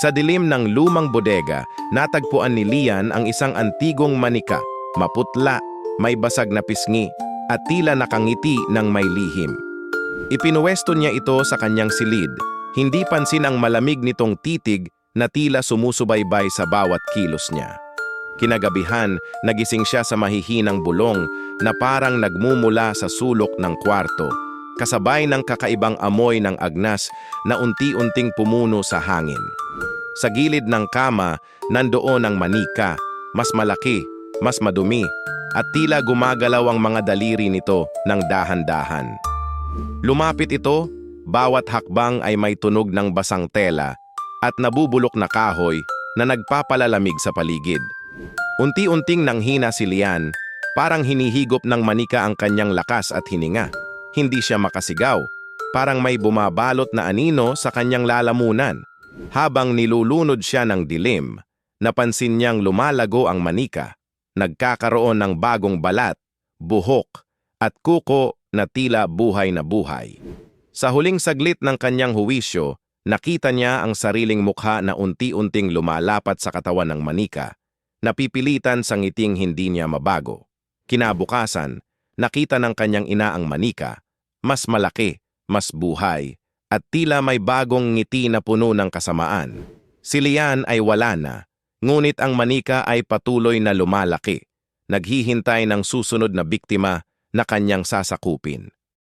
Sa dilim ng lumang bodega, natagpuan ni Lian ang isang antigong manika, maputla, may basag na pisngi, at tila nakangiti ng may lihim. Ipinuwesto niya ito sa kanyang silid, hindi pansin ang malamig nitong titig na tila sumusubaybay sa bawat kilos niya. Kinagabihan, nagising siya sa mahihinang bulong na parang nagmumula sa sulok ng kwarto, kasabay ng kakaibang amoy ng agnas na unti-unting pumuno sa hangin. Sa gilid ng kama, nandoon ang manika, mas malaki, mas madumi, at tila gumagalaw ang mga daliri nito ng dahan-dahan. Lumapit ito, bawat hakbang ay may tunog ng basang tela at nabubulok na kahoy na nagpapalalamig sa paligid. Unti-unting nanghina si Lian, parang hinihigop ng manika ang kanyang lakas at hininga. Hindi siya makasigaw, parang may bumabalot na anino sa kanyang lalamunan. Habang nilulunod siya ng dilim, napansin niyang lumalago ang manika, nagkakaroon ng bagong balat, buhok, at kuko na tila buhay na buhay. Sa huling saglit ng kanyang huwisyo, nakita niya ang sariling mukha na unti-unting lumalapat sa katawan ng manika, napipilitan sa ngiting hindi niya mabago. Kinabukasan, nakita ng kanyang ina ang manika, mas malaki, mas buhay, at tila may bagong ngiti na puno ng kasamaan. Si Lian ay wala na, ngunit ang manika ay patuloy na lumalaki, naghihintay ng susunod na biktima na kanyang sasakupin.